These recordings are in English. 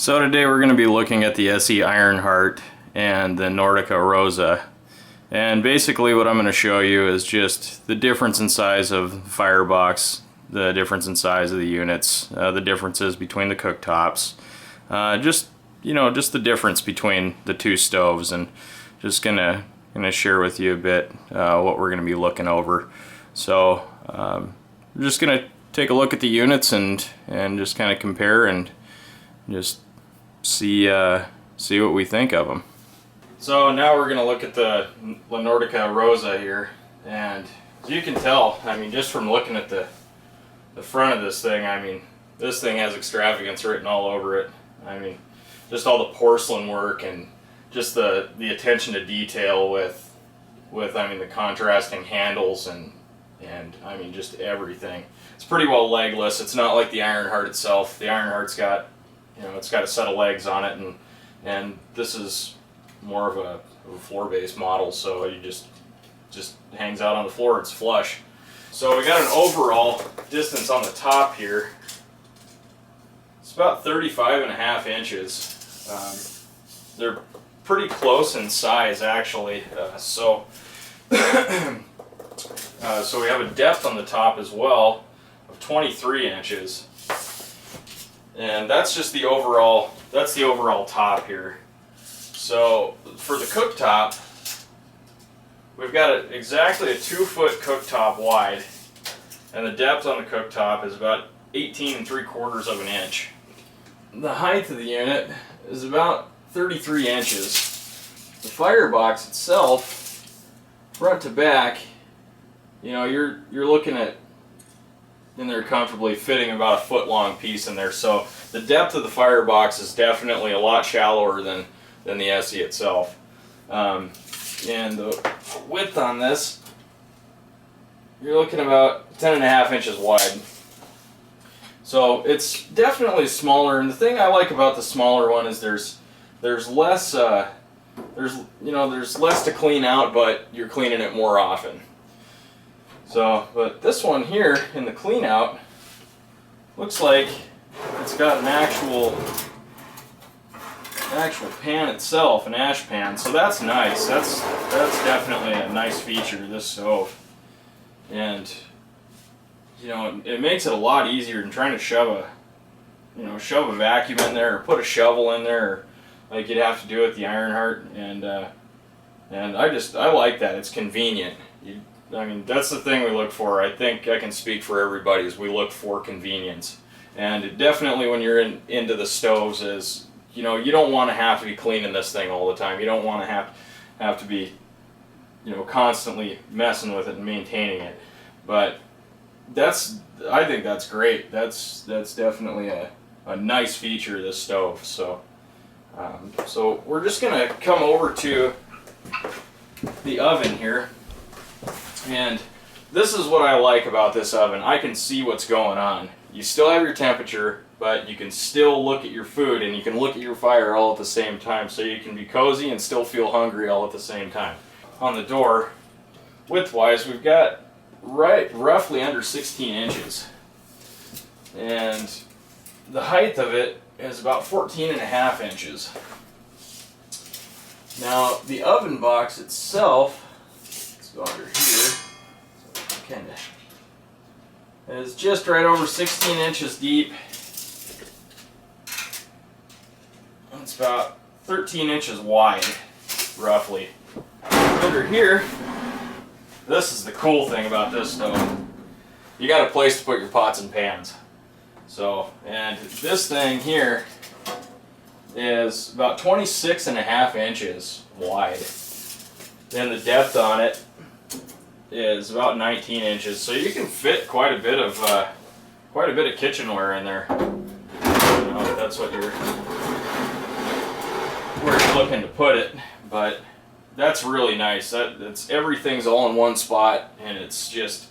So today we're going to be looking at the ESSE Ironheart and the Nordica Rosa. And basically what I'm going to show you is just the difference in size of the firebox, the difference in size of the units, the differences between the cooktops, just the difference between the two stoves, and just gonna share with you a bit what we're going to be looking over. So we're just going to take a look at the units and just kind of compare and just see what we think of them. So now we're going to look at the Nordica Rosa here, and as you can tell, I mean, just from looking at the front of this thing, I mean, this thing has extravagance written all over it. I mean, just all the porcelain work and just the attention to detail with I mean, the contrasting handles and I mean, just everything. It's pretty well legless. It's not like the Ironheart itself. The Ironheart's got, it's got a set of legs on it, and this is more of a floor-based model, so you just hangs out on the floor. It's flush. So we got an overall distance on the top here. It's about 35.5 inches. They're pretty close in size, actually. So we have a depth on the top as well of 23 inches. And that's just the overall, that's the overall top here. So for the cooktop, we've got exactly a 2-foot cooktop wide, and the depth on the cooktop is about 18 3/4 of an inch. The height of the unit is about 33 inches. The firebox itself, front to back, you're looking at in there comfortably fitting about a 1-foot-long piece in there. So the depth of the firebox is definitely a lot shallower than the ESSE itself. And the width on this, you're looking about 10.5 inches wide. So it's definitely smaller, and the thing I like about the smaller one is there's less there's less to clean out, but you're cleaning it more often. So, but this one here in the clean out looks like it's got an actual pan itself, an ash pan. So that's nice. That's definitely a nice feature of this stove. And it makes it a lot easier than trying to shove a vacuum in there or put a shovel in there, like you'd have to do with the Ironheart. And I like that. It's convenient. I mean, that's the thing we look for. I think I can speak for everybody, is we look for convenience. And definitely when you're into the stoves is, you don't want to have to be cleaning this thing all the time. You don't want to have to be, constantly messing with it and maintaining it. But I think that's great. That's definitely a nice feature of this stove. So, so we're just gonna come over to the oven here. And this is what I like about this oven. I can see what's going on. You still have your temperature, but you can still look at your food, and you can look at your fire all at the same time, so you can be cozy and still feel hungry all at the same time. On the door, width-wise, we've got roughly under 16 inches. And the height of it is about 14.5 inches. Now, the oven box itself, let's go under here, is just right over 16 inches deep. It's about 13 inches wide, roughly. Under here, this is the cool thing about this stove. You got a place to put your pots and pans. So, and this thing here is about 26.5 inches wide. Then the depth on it is about 19 inches, so you can fit quite a bit of kitchenware in there. That's what where you're looking to put it. But that's really nice. Everything's all in one spot, and it's just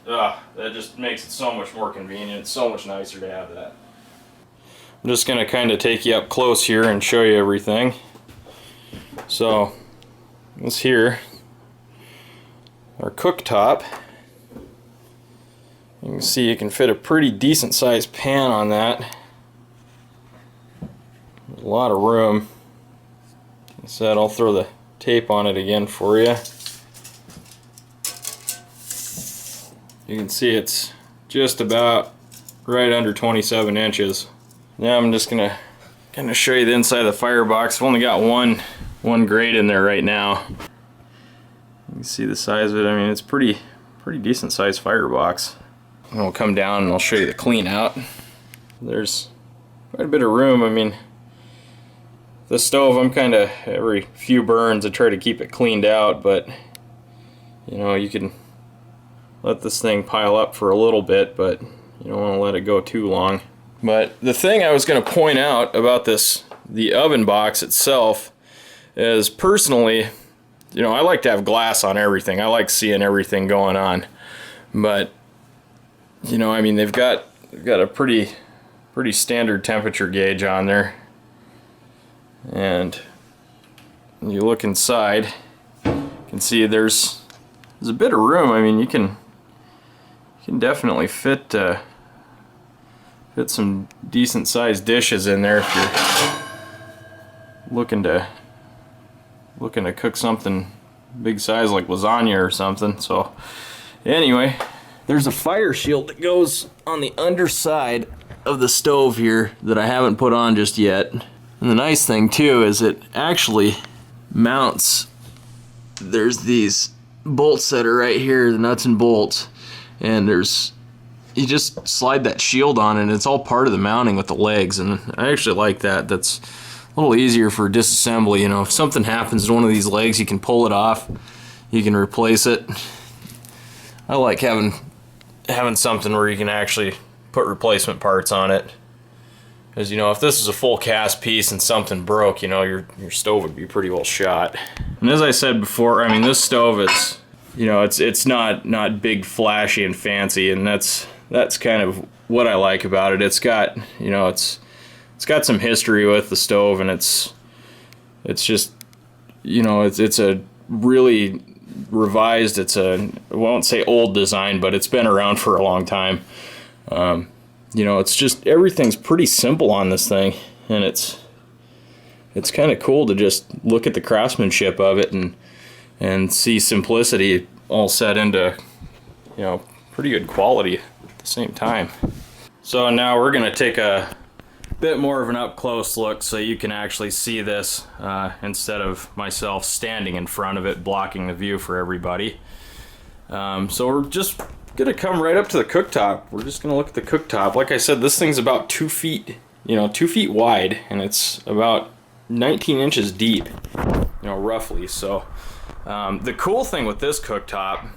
that just makes it so much more convenient. It's so much nicer to have that. I'm just gonna kind of take you up close here and show you everything. So this here, our cooktop. You can see you can fit a pretty decent sized pan on that. lot of room. Like I said, I'll throw the tape on it again for you. You can see it's just about right under 27 inches. Now I'm just gonna kind of show you the inside of the firebox. I've only got one grate in there right now. You can see the size of it. I mean, it's pretty decent sized firebox. And we'll come down and I'll show you the clean out. There's quite a bit of room. I mean, the stove, I'm kind of, every few burns I try to keep it cleaned out, but you know, you can let this thing pile up for a little bit, but you don't want to let it go too long. But the thing I was going to point out about the oven box itself is, personally, you know, I like to have glass on everything. I like seeing everything going on. But you know, I mean, they've got a pretty standard temperature gauge on there. And you look inside, you can see there's a bit of room. I mean, you can definitely fit some decent sized dishes in there if you're looking to cook something big size like lasagna or something. So anyway, there's a fire shield that goes on the underside of the stove here that I haven't put on just yet. And the nice thing too is it actually mounts. There's these bolts that are right here, the nuts and bolts, and you just slide that shield on and it's all part of the mounting with the legs, and I actually like that. That's a little easier for disassembly. You know, if something happens to one of these legs, you can pull it off, you can replace it. I like having something where you can actually put replacement parts on it. Because, you know, if this is a full cast piece and something broke, you know, your stove would be pretty well shot. And as I said before, I mean, this stove, it's, you know, it's not big, flashy, and fancy, and that's kind of what I like about it. It's got, you know, it's got some history with the stove, and it's just, you know, it's a really revised, I won't say old design, but it's been around for a long time. You know, it's just, everything's pretty simple on this thing, and it's kind of cool to just look at the craftsmanship of it and see simplicity all set into, you know, pretty good quality at the same time. So now we're gonna take a bit more of an up close look so you can actually see this instead of myself standing in front of it blocking the view for everybody. So we're just gonna come right up to the cooktop. We're just gonna look at the cooktop. Like I said, this thing's about 2 feet, you know, 2 feet wide, and it's about 19 inches deep, you know, roughly. So the cool thing with this cooktop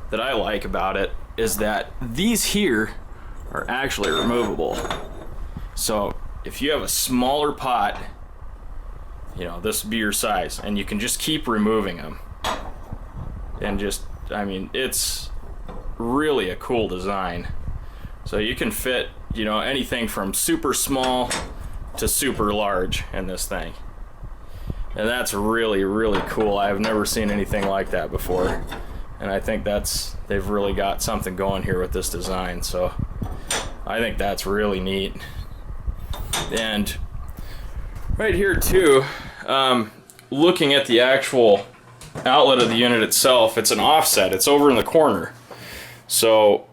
that I like about it is that these here are actually removable. So if you have a smaller pot, you know, this would be your size, and you can just keep removing them. And just, I mean, it's really a cool design. So you can fit, you know, anything from super small to super large in this thing. And that's really, really cool. I've never seen anything like that before. And I think they've really got something going here with this design. So I think that's really neat. And right here too, looking at the actual outlet of the unit itself, it's an offset. It's over in the corner. So,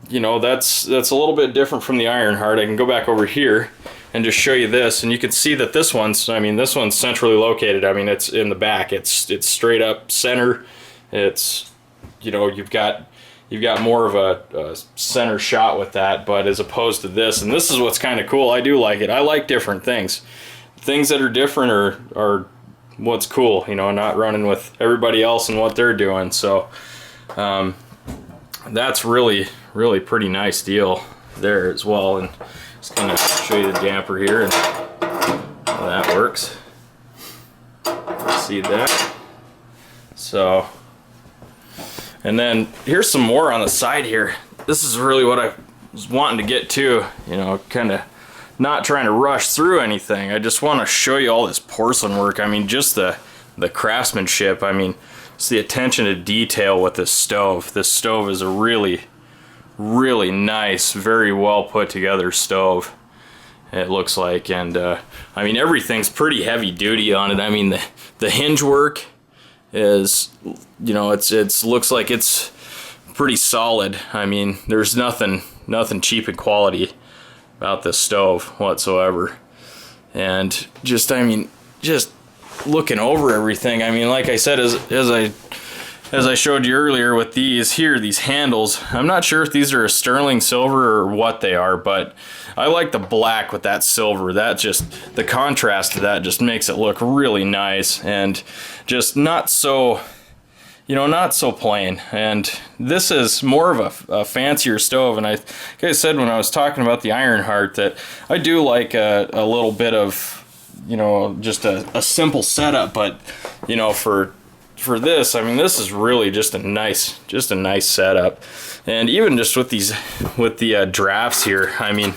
you know, that's a little bit different from the Ironheart. I can go back over here and just show you this, and you can see that this one's centrally located. I mean, it's in the back. It's straight up center. It's, you know, you've got more of a center shot with that, but as opposed to this, and this is what's kind of cool. I do like it. I like different things. Things that are different are what's cool, you know, not running with everybody else and what they're doing. So that's really, really pretty nice deal there as well. And just kind of show you the damper here and how that works. See that? So, and then here's some more on the side here. This is really what I was wanting to get to, you know, kind of not trying to rush through anything. I just want to show you all this porcelain work. I mean, just the craftsmanship. I mean, it's the attention to detail with this stove. This stove is a really, really nice, very well put together stove. it looks like. And I mean, everything's pretty heavy duty on it. I mean, the hinge work is, you know, it's looks like it's pretty solid. I mean, there's nothing cheap in quality about this stove whatsoever. And just, I mean, just looking over everything, I mean, like I said, as I showed you earlier with these handles, I'm not sure if these are a sterling silver or what they are, but I like the black with that silver. That just, the contrast to that just makes it look really nice and just not so, you know, not so plain. And this is more of a fancier stove. And like I said when I was talking about the Ironheart, that I do like a little bit of, you know, just a simple setup. But, you know, for this, I mean, this is really just a nice setup. And even just with the drafts here, I mean,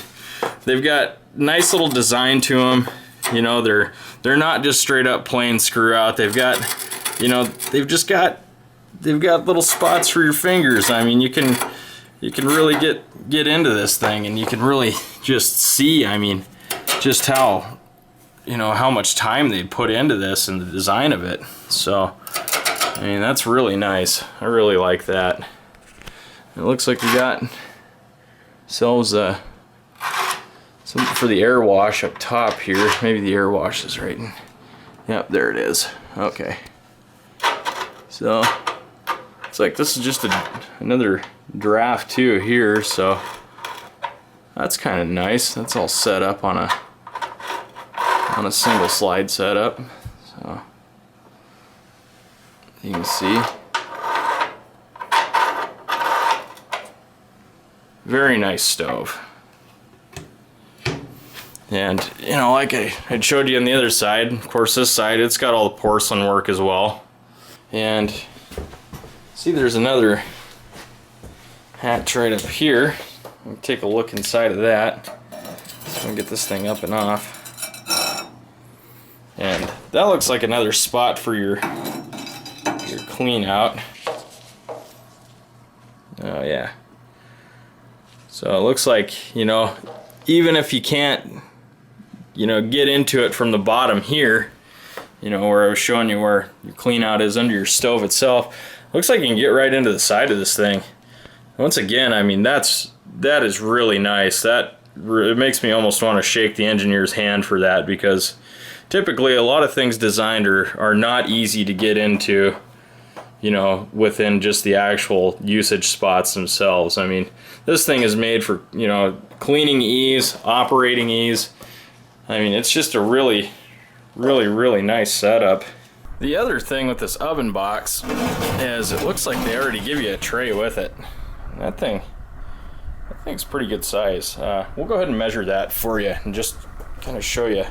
they've got nice little design to them. You know, they're not just straight up plain screw out. They've got, you know, they've got little spots for your fingers. I mean, you can really get into this thing, and you can really just see, I mean, just how, you know, how much time they put into this and the design of it. So, I mean, that's really nice. I really like that. It looks like we got ourselves something for the air wash up top here. Maybe the air wash is right in. Yep, there it is. Okay. So, it's like this is just another draft too here, so that's kind of nice. That's all set up on a single slide setup. So you can see, very nice stove. And you know, like I had showed you on the other side, of course this side, it's got all the porcelain work as well. And see, there's another hatch right up here. We'll take a look inside of that. So I'm gonna get this thing up and off. And that looks like another spot for your clean out. Oh yeah. So it looks like, you know, even if you can't, you know, get into it from the bottom here, you know, where I was showing you where your clean out is under your stove itself, looks like you can get right into the side of this thing. Once again, I mean, that is really nice. It makes me almost want to shake the engineer's hand for that, because typically a lot of things designed are not easy to get into, you know, within just the actual usage spots themselves. I mean, this thing is made for, you know, cleaning ease, operating ease. I mean, it's just a really nice setup. The other thing with this oven box is it looks like they already give you a tray with it. And that thing's pretty good size. We'll go ahead and measure that for you and just kind of show you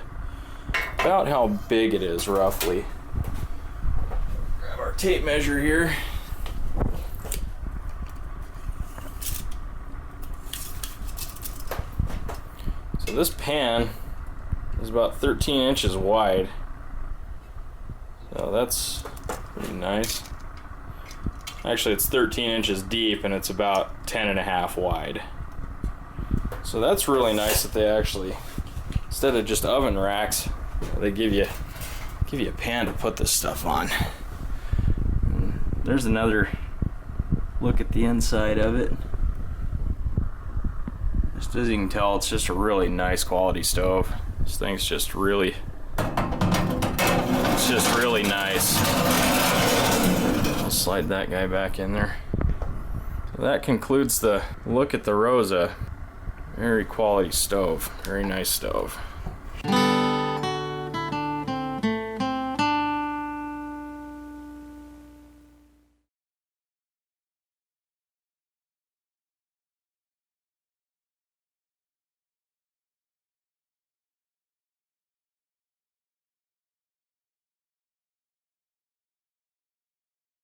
about how big it is roughly. Grab our tape measure here. So this pan is about 13 inches wide. So that's pretty nice. Actually, it's 13 inches deep and it's about 10.5 wide. So that's really nice that they actually, instead of just oven racks, they give you a pan to put this stuff on. And there's another look at the inside of it. Just as you can tell, it's just a really nice quality stove. This thing's just really, it's just really nice. I'll slide that guy back in there. So that concludes the look at the Rosa. Very quality stove, very nice stove.